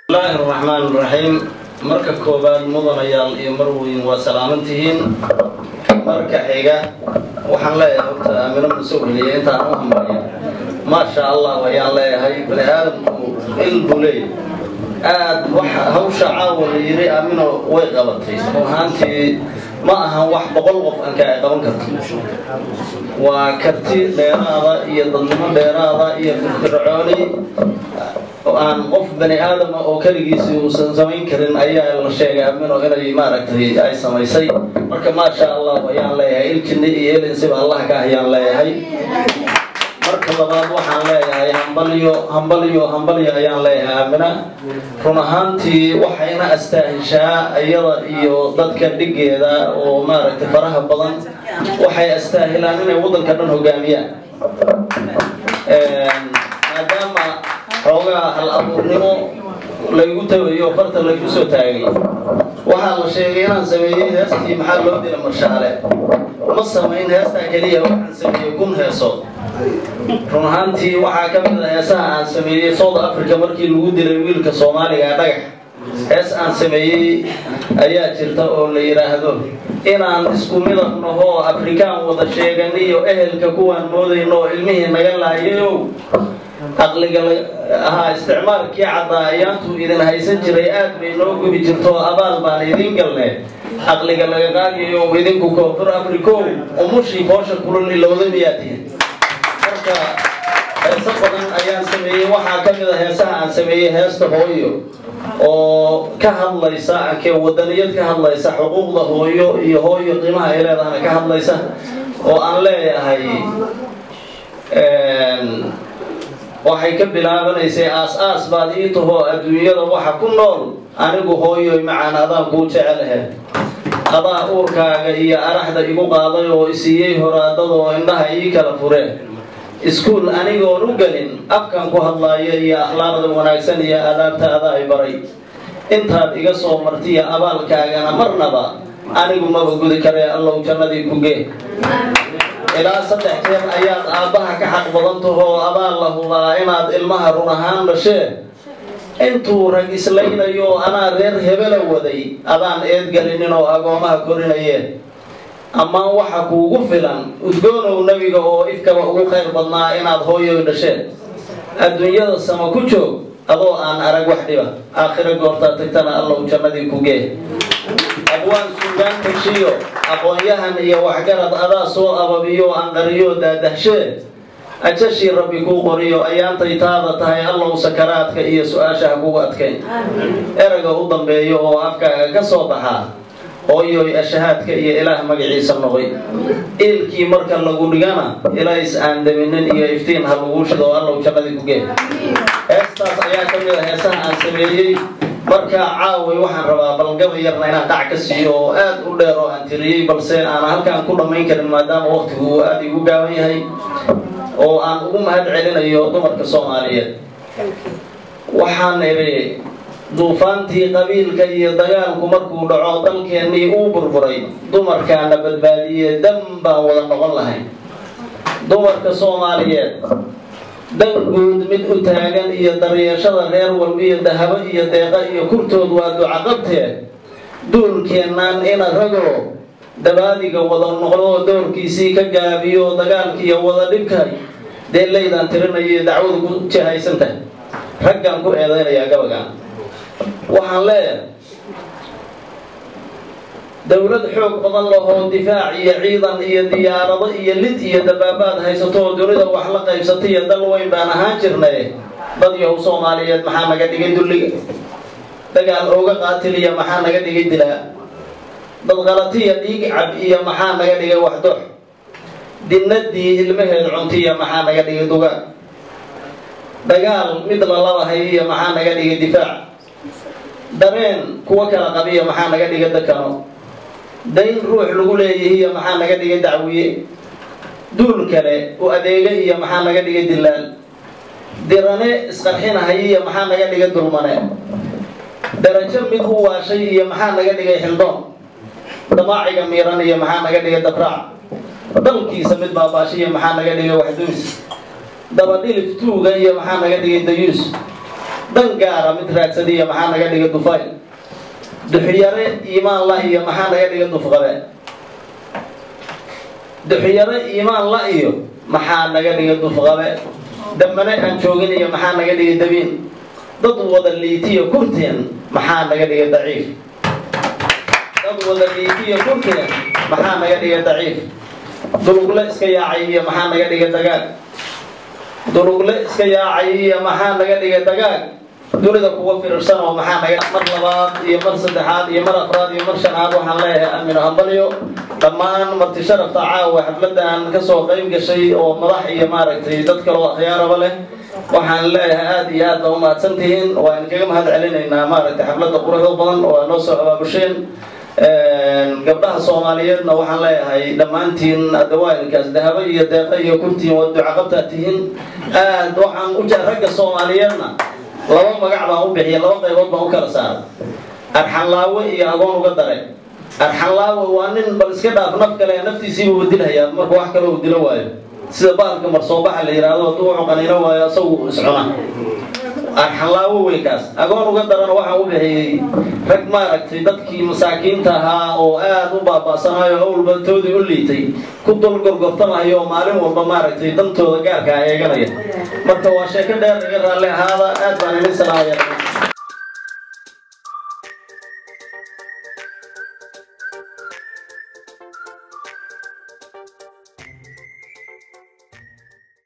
بسم الله الرحمن الرحيم. marka koobaad mudanayaal iyo marweyn waa salaamantihiin. marka xiga waxaan leeyahay horta aamino masuuliye intaan u hambalyo ma sha Allah wayaan leeyahay balaadku ilbulay aad waxa hawsha caawil yiri aamino way qabatay waxaantii ma aha wax boqol qof aan ka qaban karto waa karti dheeraada iyo dadnimo dheeraada iyo fircooni aan qof bani aadam oo kaligiis uu samayn karin ayaa la sheegay aamino inay maaragtay ay samaysay marka ma sha Allah wayaan leeyahay ilkini iyo elinsiba Allah ka hayaan leeyahay marka labaad waxaan leeyahay hambalyo ayaan leeyahay aamina run ahaantii waxayna astaahishaa ayada iyo dadka dhigeeda oo maaragtay faraha badan waxay astaahilaan inay wadanka dhan hogaamiyaan maadaama xoogaa hal abuurnimo laygu tabayo farta laygu soo taagay waxaa la sheegay inaan sameeyey heestii maxaa loo dila marshaale ma samayn heestaa keliya waxaan sameeyey kun heeso run ahaantii waxaa ka mid ah heesaha aan sameeyey South Africa markii lagu dilay wiilka Soomaaliga dhagax hees aan sameeyey ayaa jirta oo la yiraahdo inaan isku midab naho Afrikaan wada sheeganiyo ehelka kuwaan moodayno ilmihii naga laayayo aqliga aha isticmaalkii cadaayaantu idin haysan jiray aad bay noo gubi jirto abaal baan idin galnay aqliga laga qaadiyo idinku koonfur Afrika umushi boosha kulul ilowda miyaatihin marka heesa badan ayaan sameeyey waxaa ka mid ah heesaha aan sameeyey heesta hooyo oo ka hadlaysa anke wadaniyad ka hadlaysa xuquuqda hooyo iyo hooyo qiimaha ay leedahay ka hadlaysa oo aan leeyahay waxay ka bilaabanaysaa aas baad ii taho adduunyada waxa ku nool anigu hooyo macaan adaan ku jecelahay adaa uurkaaga iyo araxda igu qaaday oo isiiyay horaadada oo indhaha ii kala fureen iskuul anigoo u galin afkan ku hadlaaya iyo akhlaaqda wanaagsan iyo adaabtaada ay baray intaad iga soo martiya abaalkaagana marnaba anigu ma gudi karee Allah jannadii ku gee ilaa 3 jeer ayaad aabaha ka xaq badan taho abaal lahu inaad ilmaha run ahaan dhashee intuu rag islaynayo ana reer hebela waday adaan eed galinin oo agoomaha korinayeen ama waxa kuugu filan udgoonow nabiga oo ifkaba ugu khayr badnaa inaad hooyo dhashee adduunyada sama ku joog adoo aan arag wax dhiba aakhira goorta tagtana Allah jannadii ku gee abwaan suugaan kashiyo aqoonyahan iyo waxgarad adaa soo ababiyo aan qariyo daadahshee ajashi rabbi ku qoriyo ayaantay taada tahay Allah sakaraadka iyo su'aashaha kugu adkay eraga u dambeeyo oo afkaaga ka soo baxa hooyo ashhaadka iyo ilaah magaciisa noqoy ilkii marka lagu dhigana ilaahis aan daminin iyo iftiin ha lagu shido Allah jannadii ku gee heestaas ayaa ka mid ah heesaha aan sameeyey marka caaway waxaan rabaa balgaba yarna inaan dhac ka siiyo oo aad u dheer oo aan tiriyay balse aan halkaan ku dhamayn karin maadaama waqtigu aad igu gaaban yahay oo aan ugu mahad celinayo dumarka Soomaaliyeed waxaan iri duufaantii qabiilka iyo dagaalku markuu dhaco dalkeenii uu burburay dumarkaana badbaadiyay damba wada noqon lahayn dumarka Soomaaliyeed danguud mid u taagan iyo daryeeshada reer walba iyo dahabo iyo deeqa iyo kurtood waa duca qabtee duulkeenan ina rago dabaadiga wada noqdo doorkiisii ka gaabiyo dagaalkiiyo wada dhibkay deelaydan tirinayo dacwadu ku jahaysantahay raggan ku eedeynaya gabagan waxaan leeyahay dawlad xoog badan loo difaac iyo ciidan iyo diyaarado iyo lid iyo dabaabaad haysato dunida wax la qaybsatay dal weyn baan ahaan jirnay dad yahow Soomaaliyeed maxaa naga dhigay dulliga dagaal ooga qaatiliya maxaa naga dhigay dilaa dad qalatiya dhiig cab iyo maxaa naga dhigay wax doox dinadii ilmaheed cuntiya maxaa naga dhigay duga dagaal mid la labahay iyo maxaa naga dhigay difaac dareen kuwa kala qabiya maxaa naga dhigay dakano dayn ruux lagu leeyahay maxaa naga dhigay dacwiye duul kale oo adeega iyo maxaa naga dhigay dilaal dirane isqarxinahay iyo maxaa naga dhigay dulmane darajo mid u waashay iyo maxaa naga dhigay xildoon damaaciga miiran iyo maxaa naga dhigay dabraac dalkiisa mid baabaashiya maxaa naga dhigay waxduus dabadhilif tuuga iyo maxaa naga dhigay dayuus دنقارة متراك سدية محانا قد يقدفاي دحيارة إيمان الله إيا محانا قد يقدف غباء دحيارة إيمان الله إيا محانا قد يقدف غباء دمنا أنشوغين إيا محانا قد يقدبين ضد وضليتي كرتين محانا قد يضعيف ضد وضليتي كرتين محانا قد يضعيف دلوغلا إسكياعية محانا قد يدقاق دلوغلا إسكياعية محانا قد يدقاق دولة قوة في الرسانة ومحانا قد مر لباد يمر صدحات يمر أفراد يمر شنعاد وحان ليه أمين وهنباليو دمان مرتشرف تعاوة حفلتان كسو قيم قشي ومضحي يمارك تذكر وخيار بله وحان ليه آدي آدي وما تسنتهين وإن كيما هاد علينا إنها مارك حفلة قروح البضان ونوسع أبابشين gabdhaha Soomaaliyeedna waxaan leeyahay dhamaantiin adawaaynkaas dahabay iyo deeqay iyo kuntiin wada caqabta tihiin aad waxaan u jecel ragga Soomaaliyeedna laba magac baan u bixiyay laba qaybood baan u kala saaray arxanlaawe iyo agoon uga daray arxanlaawe waa nin bal iska dhaaf naf kale naftiisii uu dilaya marka wax kale uu dilo waayo sida baalka marsoobaxa la yiraahdo tuu wuxuu qaniino waayo asagu iscuna arxanlaawe weykaas agoon uga daran waxaan u bixiyay rag maaragtay dadkii masaakiinta ahaa oo aad u baaba'sanayo howlbaltoodii u liitay ku dul gorgortamayo maalin walba maaragtay dantooda gaarka eeganaya marka waa sheeko dheer iga raalli ahaada aad baan idin salaamayaa